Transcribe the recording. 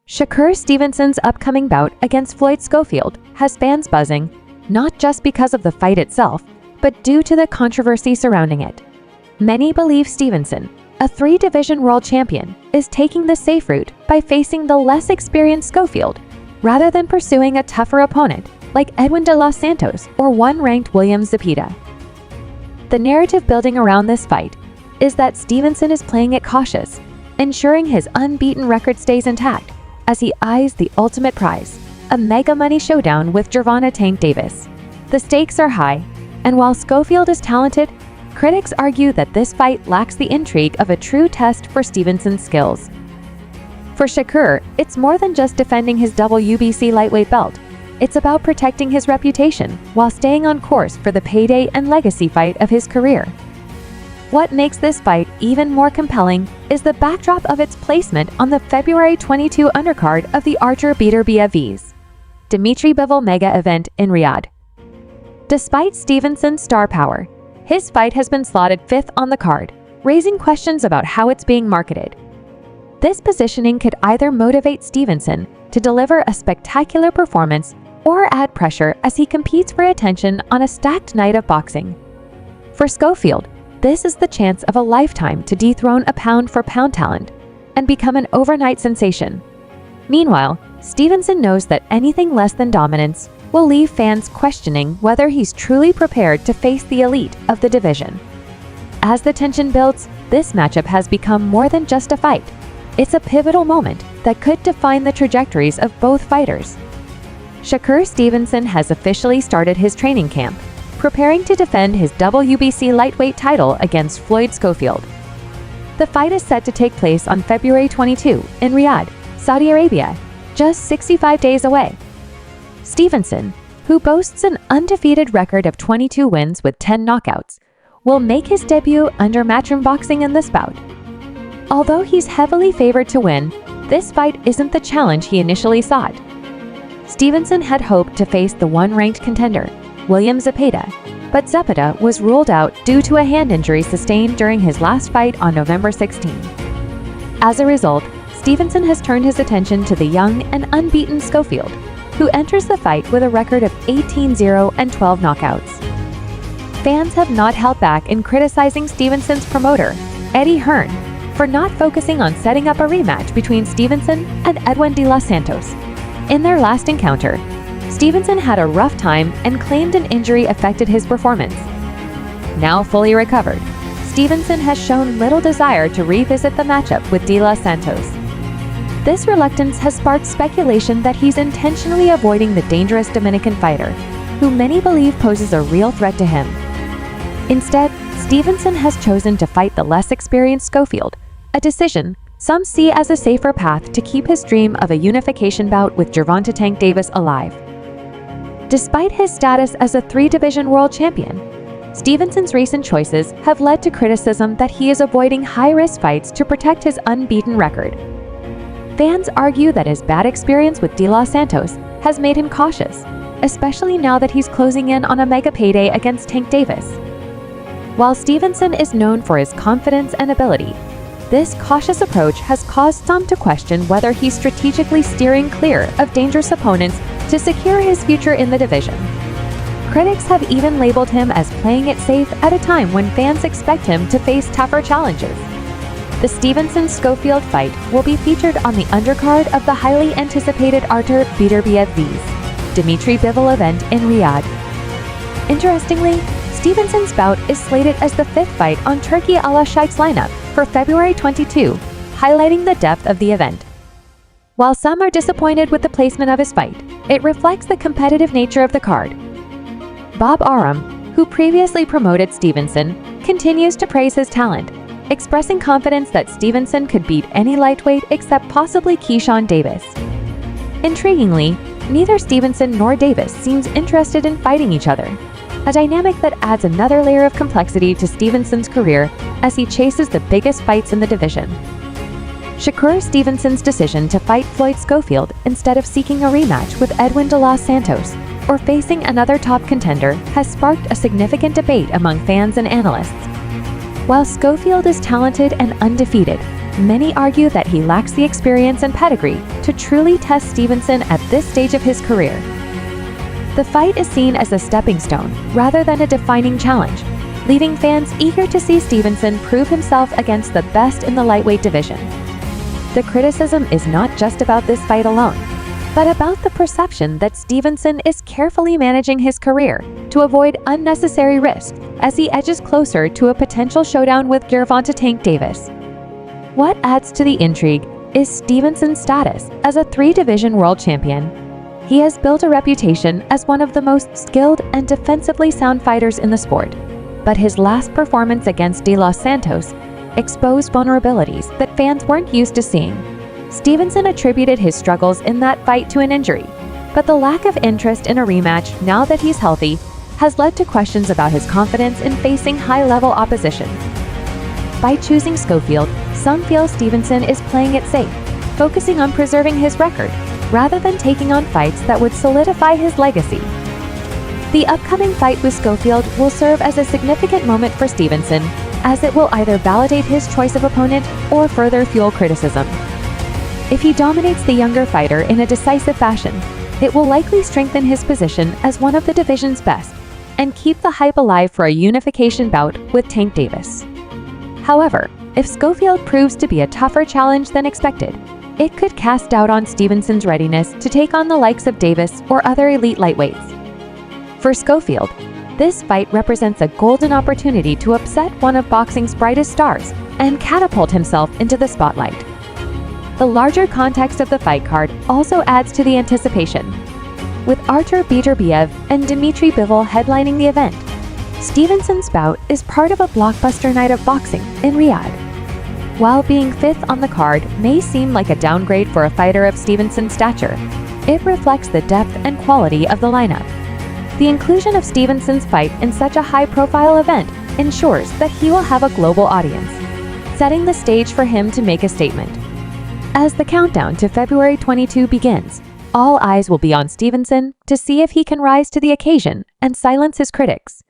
Shakur Stevenson's upcoming bout against Floyd Schofield has fans buzzing, not just because of the fight itself, but due to the controversy surrounding it. Many believe Stevenson, a three-division world champion, is taking the safe route by facing the less experienced Schofield, rather than pursuing a tougher opponent like Edwin de los Santos or one-ranked William Zepeda. The narrative building around this fight is that Stevenson is playing it cautious, ensuring his unbeaten record stays intact as he eyes the ultimate prize, a mega money showdown with Gervonta "Tank" Davis. The stakes are high, and while Schofield is talented, critics argue that this fight lacks the intrigue of a true test for Stevenson's skills. For Shakur, it's more than just defending his WBC lightweight belt. It's about protecting his reputation while staying on course for the payday and legacy fight of his career. What makes this fight even more compelling is the backdrop of its placement on the February 22 undercard of the Archer Beterbiev Dimitri Bivol mega event in Riyadh. Despite Stevenson's star power, his fight has been slotted 5th on the card, raising questions about how it's being marketed. This positioning could either motivate Stevenson to deliver a spectacular performance or add pressure as he competes for attention on a stacked night of boxing. For Schofield, this is the chance of a lifetime to dethrone a pound-for-pound talent and become an overnight sensation. Meanwhile, Stevenson knows that anything less than dominance will leave fans questioning whether he's truly prepared to face the elite of the division. As the tension builds, this matchup has become more than just a fight. It's a pivotal moment that could define the trajectories of both fighters. Shakur Stevenson has officially started his training camp, preparing to defend his WBC lightweight title against Floyd Schofield. The fight is set to take place on February 22 in Riyadh, Saudi Arabia, just 65 days away. Stevenson, who boasts an undefeated record of 22 wins with 10 knockouts, will make his debut under Matchroom Boxing in this bout. Although he's heavily favored to win, this fight isn't the challenge he initially sought. Stevenson had hoped to face the one-ranked contender, William Zepeda, but Zepeda was ruled out due to a hand injury sustained during his last fight on November 16. As a result, Stevenson has turned his attention to the young and unbeaten Schofield, who enters the fight with a record of 18-0 and 12 knockouts. Fans have not held back in criticizing Stevenson's promoter, Eddie Hearn, for not focusing on setting up a rematch between Stevenson and Edwin de los Santos. In their last encounter, Stevenson had a rough time and claimed an injury affected his performance. Now fully recovered, Stevenson has shown little desire to revisit the matchup with de los Santos. This reluctance has sparked speculation that he's intentionally avoiding the dangerous Dominican fighter, who many believe poses a real threat to him. Instead, Stevenson has chosen to fight the less experienced Schofield, a decision some see as a safer path to keep his dream of a unification bout with Gervonta "Tank" Davis alive. Despite his status as a three-division world champion, Stevenson's recent choices have led to criticism that he is avoiding high-risk fights to protect his unbeaten record. Fans argue that his bad experience with de los Santos has made him cautious, especially now that he's closing in on a mega payday against Tank Davis. While Stevenson is known for his confidence and ability, this cautious approach has caused some to question whether he's strategically steering clear of dangerous opponents to secure his future in the division. Critics have even labeled him as playing it safe at a time when fans expect him to face tougher challenges. The Stevenson-Schofield fight will be featured on the undercard of the highly anticipated Archer Beterbiev Dimitri Bivol event in Riyadh. Interestingly, Stevenson's bout is slated as the 5th fight on Turki Al Sheikh's lineup for February 22, highlighting the depth of the event. While some are disappointed with the placement of his fight, it reflects the competitive nature of the card. Bob Arum, who previously promoted Stevenson, continues to praise his talent, expressing confidence that Stevenson could beat any lightweight except possibly Keyshawn Davis. Intriguingly, neither Stevenson nor Davis seems interested in fighting each other, a dynamic that adds another layer of complexity to Stevenson's career as he chases the biggest fights in the division. Shakur Stevenson's decision to fight Floyd Schofield instead of seeking a rematch with Edwin de los Santos or facing another top contender has sparked a significant debate among fans and analysts. While Schofield is talented and undefeated, many argue that he lacks the experience and pedigree to truly test Stevenson at this stage of his career. The fight is seen as a stepping stone rather than a defining challenge, leaving fans eager to see Stevenson prove himself against the best in the lightweight division. The criticism is not just about this fight alone, but about the perception that Stevenson is carefully managing his career to avoid unnecessary risk as he edges closer to a potential showdown with Gervonta "Tank" Davis. What adds to the intrigue is Stevenson's status as a three-division world champion. He has built a reputation as one of the most skilled and defensively sound fighters in the sport, but his last performance against De Los Santos exposed vulnerabilities that fans weren't used to seeing. Stevenson attributed his struggles in that fight to an injury, but the lack of interest in a rematch now that he's healthy has led to questions about his confidence in facing high-level opposition. By choosing Schofield, some feel Stevenson is playing it safe, focusing on preserving his record, rather than taking on fights that would solidify his legacy. The upcoming fight with Schofield will serve as a significant moment for Stevenson, as it will either validate his choice of opponent or further fuel criticism. If he dominates the younger fighter in a decisive fashion, it will likely strengthen his position as one of the division's best and keep the hype alive for a unification bout with Tank Davis. However, if Schofield proves to be a tougher challenge than expected, it could cast doubt on Stevenson's readiness to take on the likes of Davis or other elite lightweights. For Schofield, this fight represents a golden opportunity to upset one of boxing's brightest stars and catapult himself into the spotlight. The larger context of the fight card also adds to the anticipation. With Artur Beterbiev and Dmitry Bivol headlining the event, Stevenson's bout is part of a blockbuster night of boxing in Riyadh. While being fifth on the card may seem like a downgrade for a fighter of Stevenson's stature, it reflects the depth and quality of the lineup. The inclusion of Stevenson's fight in such a high-profile event ensures that he will have a global audience, setting the stage for him to make a statement. As the countdown to February 22 begins, all eyes will be on Stevenson to see if he can rise to the occasion and silence his critics.